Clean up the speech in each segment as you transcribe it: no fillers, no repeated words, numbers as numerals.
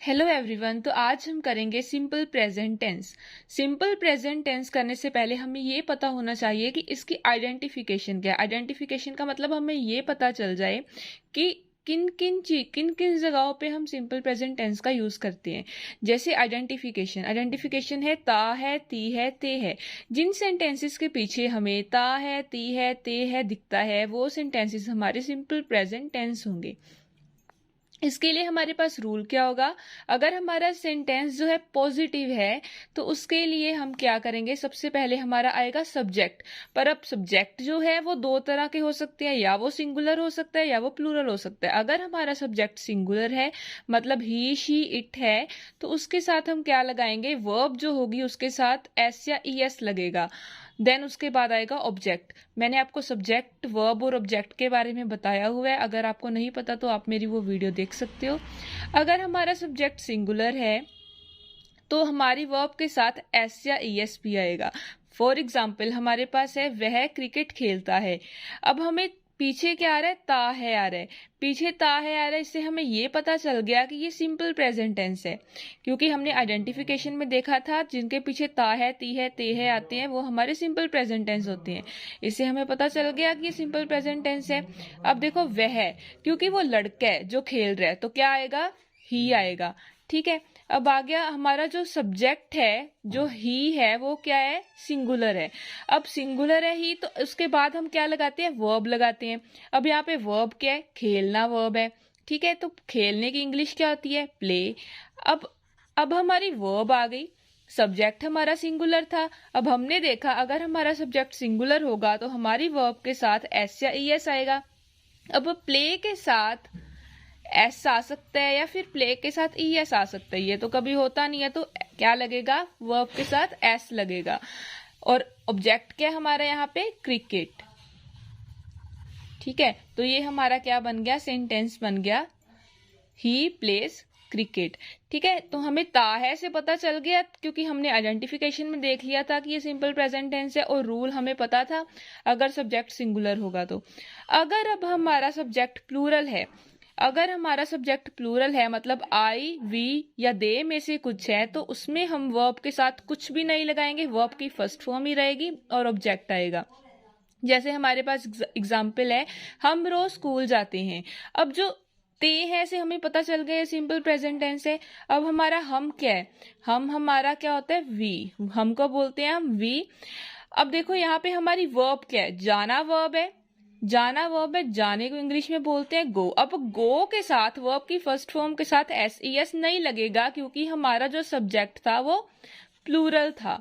Hello everyone. तो आज हम करेंगे simple present tense. Simple present tense करने से पहले हमें ये पता होना चाहिए कि इसकी आइडेंटिफिकेशन क्या है। आइडेंटिफिकेशन का मतलब हमें ये पता चल जाए कि किन किन जगहों पे हम सिंपल प्रेजेंट टेंस का यूज करते हैं। जैसे आइडेंटिफिकेशन है ता है, ती है, ते है। जिन सेंटेंसेस के पीछे हमें ता है, ती है, ते है दिखता है वो सेंटेंसेस हमारे सिंपल प्रेजेंट टेंस होंगे। इसके लिए हमारे पास रूल क्या होगा? अगर हमारा सेंटेंस जो है पॉजिटिव है तो उसके लिए हम क्या करेंगे, सबसे पहले हमारा आएगा सब्जेक्ट। पर अब सब्जेक्ट जो है वो दो तरह के हो सकते हैं, या वो सिंगुलर हो सकता है या वो प्लूरल हो सकता है। अगर हमारा सब्जेक्ट सिंगुलर है मतलब ही, शी, इट है, तो उसके साथ हम क्या लगाएंगे, वर्ब जो होगी उसके साथ एस या ई एस लगेगा। देन उसके बाद आएगा ऑब्जेक्ट। मैंने आपको सब्जेक्ट, वर्ब और ऑब्जेक्ट के बारे में बताया हुआ है, अगर आपको नहीं पता तो आप मेरी वो वीडियो देख सकते हो। अगर हमारा सब्जेक्ट सिंगुलर है तो हमारी वर्ब के साथ एस या ई एस भी आएगा। फॉर एग्जाम्पल हमारे पास है वह क्रिकेट खेलता है। अब हमें पीछे क्या आ रहा है, ता है आ रहा है। पीछे ता है आ रहा है, इससे हमें ये पता चल गया कि ये सिंपल प्रेजेंट टेंस है, क्योंकि हमने आइडेंटिफिकेशन में देखा था जिनके पीछे ता है, ती है, ते है आते हैं वो हमारे सिंपल प्रेजेंट टेंस होते हैं। इससे हमें पता चल गया कि ये सिंपल प्रेजेंट टेंस है। अब देखो वह, क्योंकि वो लड़का है जो खेल रहा है तो क्या आएगा, ही आएगा। ठीक है। अब आ गया हमारा जो सब्जेक्ट है, जो ही है वो क्या है, सिंगुलर है। अब सिंगुलर है ही तो उसके बाद हम क्या लगाते हैं, वर्ब लगाते हैं। अब यहाँ पे वर्ब क्या है, खेलना वर्ब है। ठीक है, तो खेलने की इंग्लिश क्या होती है, प्ले। अब हमारी वर्ब आ गई। सब्जेक्ट हमारा सिंगुलर था। अब हमने देखा अगर हमारा सब्जेक्ट सिंगुलर होगा तो हमारी वर्ब के साथ एस या ई एस आएगा। अब प्ले के साथ एस आ सकता है या फिर प्ले के साथ ई एस आ सकता है, ये तो कभी होता नहीं है, तो क्या लगेगा, वर्ब के साथ एस लगेगा। और ऑब्जेक्ट क्या हमारा यहाँ पे, क्रिकेट। ठीक है, तो ये हमारा क्या बन गया, सेंटेंस बन गया, ही प्लेज क्रिकेट। ठीक है, तो हमें ता है से पता चल गया क्योंकि हमने आइडेंटिफिकेशन में देख लिया था कि ये सिंपल प्रेजेंट टेंस है, और रूल हमें पता था अगर सब्जेक्ट सिंगुलर होगा तो। अगर अब हमारा सब्जेक्ट प्लूरल है, अगर हमारा सब्जेक्ट प्लूरल है मतलब आई, वी या दे में से कुछ है, तो उसमें हम वर्ब के साथ कुछ भी नहीं लगाएंगे, वर्ब की फर्स्ट फॉर्म ही रहेगी और ऑब्जेक्ट आएगा। जैसे हमारे पास एग्जाम्पल है, हम रोज स्कूल जाते हैं। अब जो ते है से हमें पता चल गया सिंपल प्रेजेंट टेंस है। अब हमारा हम क्या है, हमारा क्या होता है, वी। हम को बोलते हैं हम वी। अब देखो यहाँ पे हमारी वर्ब क्या है, जाना वर्ब है। जाना वर्ब है, जाने को इंग्लिश में बोलते हैं गो। अब गो के साथ वर्ब की फर्स्ट फॉर्म के साथ एस ई एस नहीं लगेगा क्योंकि हमारा जो सब्जेक्ट था वो प्लूरल था।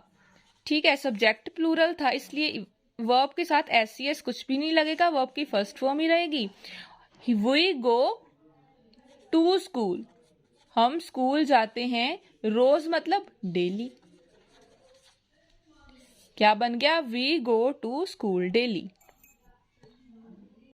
ठीक है, सब्जेक्ट प्लूरल था इसलिए वर्ब के साथ एस सी एस कुछ भी नहीं लगेगा, वर्ब की फर्स्ट फॉर्म ही रहेगी। वी गो टू स्कूल, हम स्कूल जाते हैं, रोज मतलब डेली। क्या बन गया, we go to school daily.